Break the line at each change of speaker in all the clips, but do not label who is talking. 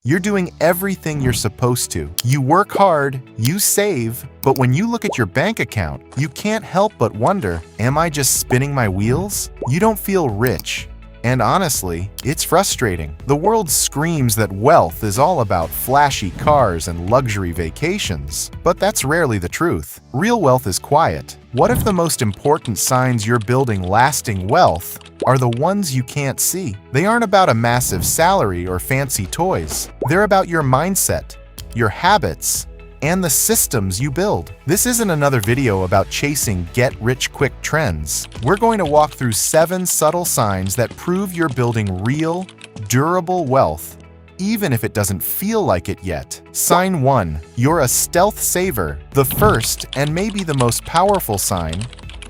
You're doing everything you're supposed to. You work hard, you save, but when you look at your bank account, you can't help but wonder, am I just spinning my wheels? You don't feel rich. And honestly, it's frustrating. The world screams that wealth is all about flashy cars and luxury vacations, but that's rarely the truth. Real wealth is quiet. What if the most important signs you're building lasting wealth are the ones you can't see? They aren't about a massive salary or fancy toys. They're about your mindset, your habits, and the systems you build. This isn't another video about chasing get-rich-quick trends. We're going to walk through 7 subtle signs that prove you're building real, durable wealth, even if it doesn't feel like it yet. Sign 1. You're a stealth saver. The first, and maybe the most powerful sign,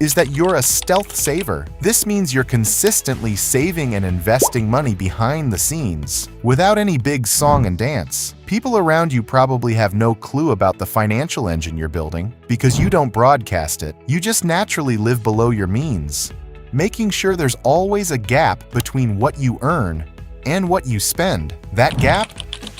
is that you're a stealth saver. This means you're consistently saving and investing money behind the scenes, without any big song and dance. People around you probably have no clue about the financial engine you're building because you don't broadcast it. You just naturally live below your means, making sure there's always a gap between what you earn and what you spend. That gap,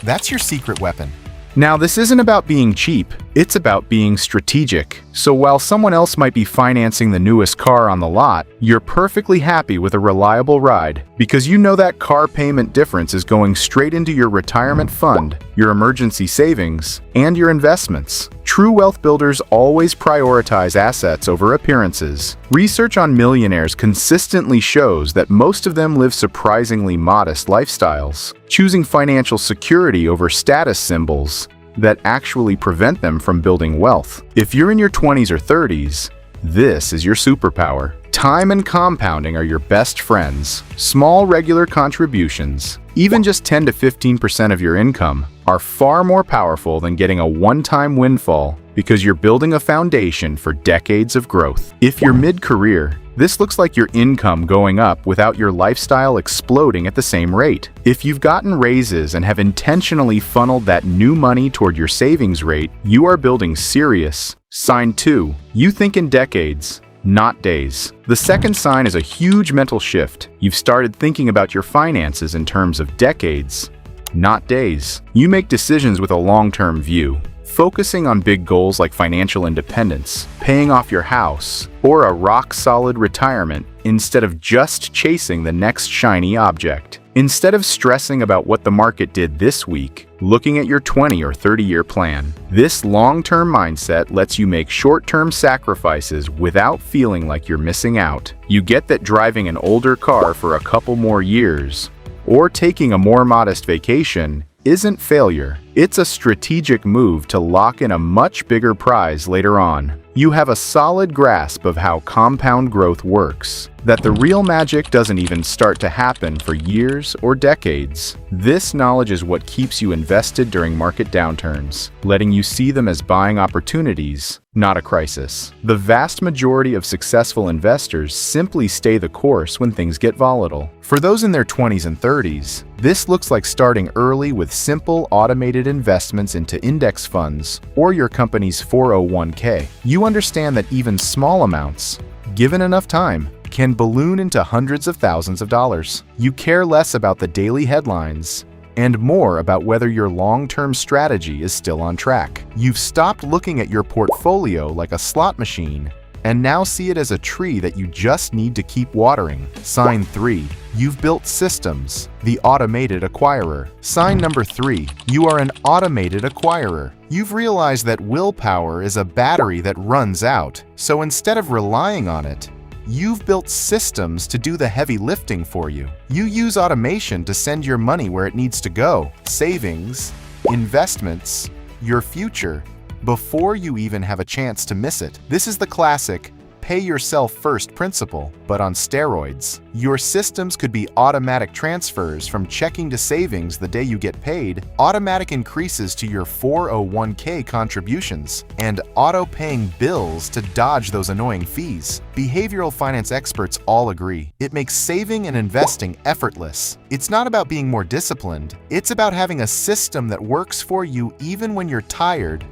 that's your secret weapon.
Now, this isn't about being cheap, it's about being strategic. So while someone else might be financing the newest car on the lot, you're perfectly happy with a reliable ride because you know that car payment difference is going straight into your retirement fund, your emergency savings, and your investments. True wealth builders always prioritize assets over appearances. Research on millionaires consistently shows that most of them live surprisingly modest lifestyles, choosing financial security over status symbols that actually prevent them from building wealth. If you're in your 20s or 30s, this is your superpower. Time and compounding are your best friends. Small regular contributions, even just 10 to 15% of your income, are far more powerful than getting a one-time windfall because you're building a foundation for decades of growth. If you're mid-career, this looks like your income going up without your lifestyle exploding at the same rate. If you've gotten raises and have intentionally funneled that new money toward your savings rate, you are building serious. Sign 2. You think in decades, not days. The second sign is a huge mental shift. You've started thinking about your finances in terms of decades, not days. You make decisions with a long-term view, focusing on big goals like financial independence, paying off your house, or a rock-solid retirement instead of just chasing the next shiny object. Instead of stressing about what the market did this week, looking at your 20 or 30-year plan. This long-term mindset lets you make short-term sacrifices without feeling like you're missing out. You get that driving an older car for a couple more years, or taking a more modest vacation, isn't failure. It's a strategic move to lock in a much bigger prize later on. You have a solid grasp of how compound growth works, that the real magic doesn't even start to happen for years or decades. This knowledge is what keeps you invested during market downturns, letting you see them as buying opportunities, not a crisis. The vast majority of successful investors simply stay the course when things get volatile. For those in their 20s and 30s, this looks like starting early with simple automated investments into index funds or your company's 401k. You understand that even small amounts, given enough time, can balloon into hundreds of thousands of dollars. You care less about the daily headlines and more about whether your long-term strategy is still on track. You've stopped looking at your portfolio like a slot machine and now see it as a tree that you just need to keep watering. Sign 3. You've built systems, the automated acquirer. Sign number 3. You are an automated acquirer. You've realized that willpower is a battery that runs out, so instead of relying on it, you've built systems to do the heavy lifting for you. You use automation to send your money where it needs to go. Savings, investments, your future, before you even have a chance to miss it. This is the classic pay yourself first principle, but on steroids. Your systems could be automatic transfers from checking to savings the day you get paid, automatic increases to your 401k contributions, and auto-paying bills to dodge those annoying fees. Behavioral finance experts all agree. It makes saving and investing effortless. It's not about being more disciplined. It's about having a system that works for you even when you're tired,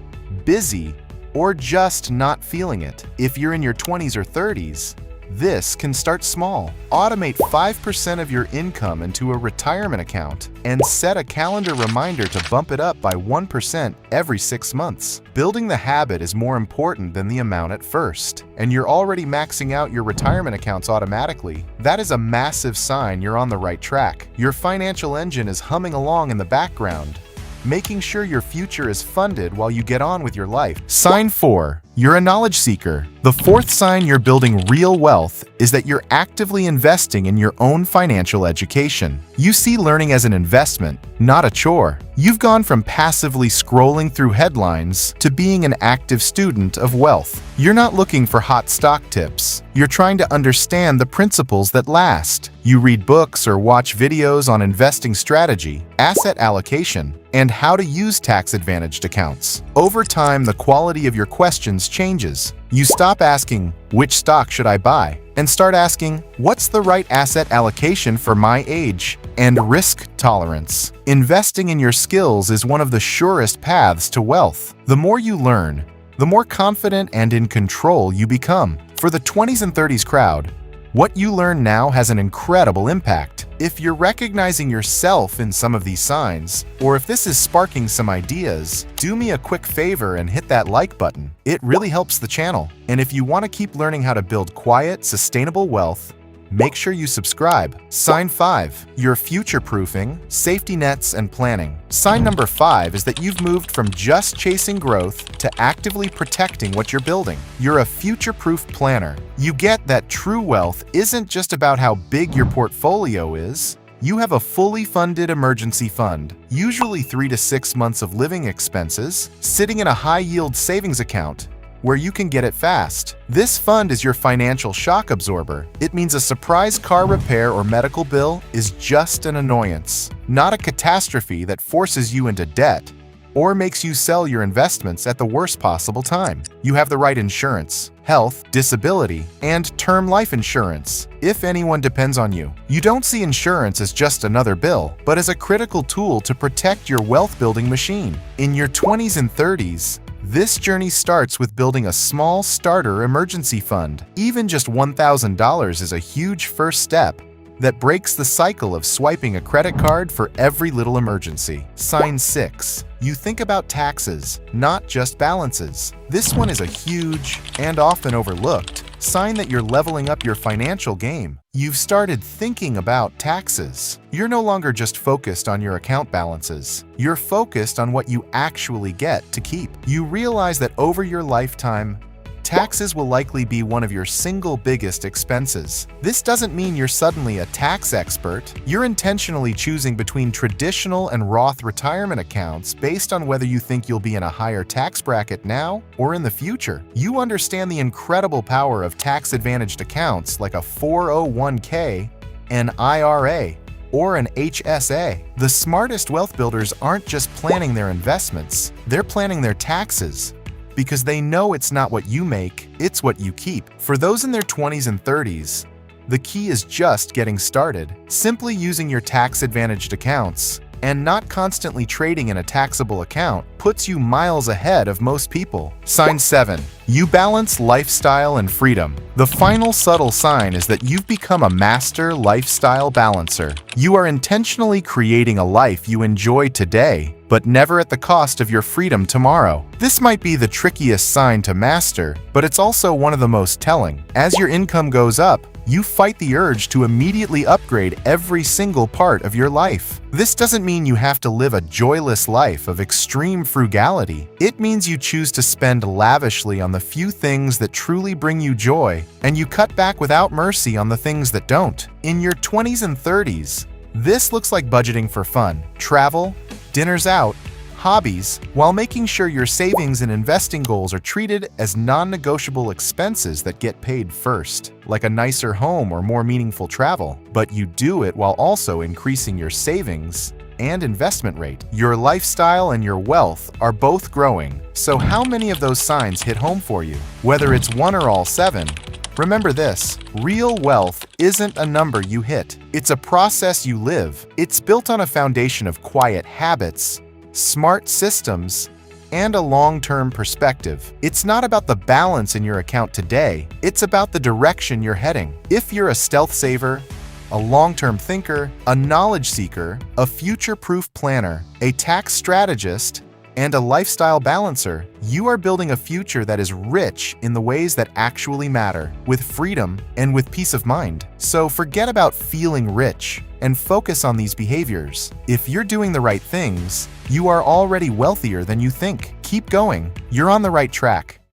busy, or just not feeling it. If you're in your 20s or 30s,
This can start small. Automate 5% of your income into a retirement account and set a calendar reminder to bump it up by 1% every 6 months. Building the habit is more important than the amount at first, and you're already maxing out your retirement accounts automatically. That is a massive sign you're on the right track. Your financial engine is humming along in the background, making sure your future is funded while you get on with your life. Sign 4. You're a knowledge seeker. The fourth sign you're building real wealth is that you're actively investing in your own financial education. You see learning as an investment, not a chore. You've gone from passively scrolling through headlines to being an active student of wealth. You're not looking for hot stock tips. You're trying to understand the principles that last. You read books or watch videos on investing strategy, asset allocation, and how to use tax-advantaged accounts. Over time, the quality of your questions changes. You stop asking, "Which stock should I buy?" and start asking, "What's the right asset allocation for my age and risk tolerance?" Investing in your skills is one of the surest paths to wealth. The more you learn, the more confident and in control you become. For the 20s and 30s crowd, what you learn now has an incredible impact. If you're recognizing yourself in some of these signs, or if this is sparking some ideas, do me a quick favor and hit that like button. It really helps the channel. And if you want to keep learning how to build quiet, sustainable wealth, make sure you subscribe. Sign 5. You're future-proofing, safety nets, and planning. Sign number 5 is that you've moved from just chasing growth to actively protecting what you're building. You're a future-proof planner. You get that true wealth isn't just about how big your portfolio is. You have a fully funded emergency fund, usually 3 to 6 months of living expenses, sitting in a high-yield savings account where you can get it fast. This fund is your financial shock absorber. It means a surprise car repair or medical bill is just an annoyance, not a catastrophe that forces you into debt or makes you sell your investments at the worst possible time. You have the right insurance: health, disability, and term life insurance if anyone depends on you. You don't see insurance as just another bill, but as a critical tool to protect your wealth-building machine. In your 20s and 30s, this journey starts with building a small starter emergency fund. Even just $1,000 is a huge first step that breaks the cycle of swiping a credit card for every little emergency. Sign 6. You think about taxes, not just balances. This one is a huge and often overlooked sign that you're leveling up your financial game. You've started thinking about taxes. You're no longer just focused on your account balances. You're focused on what you actually get to keep. You realize that over your lifetime, taxes will likely be one of your single biggest expenses. This doesn't mean you're suddenly a tax expert. You're intentionally choosing between traditional and Roth retirement accounts based on whether you think you'll be in a higher tax bracket now or in the future. You understand the incredible power of tax-advantaged accounts like a 401k, an IRA, or an HSA. The smartest wealth builders aren't just planning their investments, they're planning their taxes, because they know it's not what you make, it's what you keep. For those in their 20s and 30s, the key is just getting started. Simply using your tax-advantaged accounts and not constantly trading in a taxable account puts you miles ahead of most people. Sign 7. You balance lifestyle and freedom. The final subtle sign is that you've become a master lifestyle balancer. You are intentionally creating a life you enjoy today, but never at the cost of your freedom tomorrow. This might be the trickiest sign to master, but it's also one of the most telling. As your income goes up, you fight the urge to immediately upgrade every single part of your life. This doesn't mean you have to live a joyless life of extreme frugality. It means you choose to spend lavishly on the few things that truly bring you joy, and you cut back without mercy on the things that don't. In your 20s and 30s, this looks like budgeting for fun, travel, dinners out, hobbies, while making sure your savings and investing goals are treated as non-negotiable expenses that get paid first, like a nicer home or more meaningful travel. But you do it while also increasing your savings and investment rate. Your lifestyle and your wealth are both growing. So how many of those signs hit home for you? Whether it's one or all 7, remember this: real wealth isn't a number you hit. It's a process you live. It's built on a foundation of quiet habits, smart systems, and a long-term perspective. It's not about the balance in your account today, it's about the direction you're heading. If you're a stealth saver, a long-term thinker, a knowledge seeker, a future-proof planner, a tax strategist, and a lifestyle balancer, you are building a future that is rich in the ways that actually matter, with freedom and with peace of mind. So forget about feeling rich and focus on these behaviors. If you're doing the right things, you are already wealthier than you think. Keep going. You're on the right track.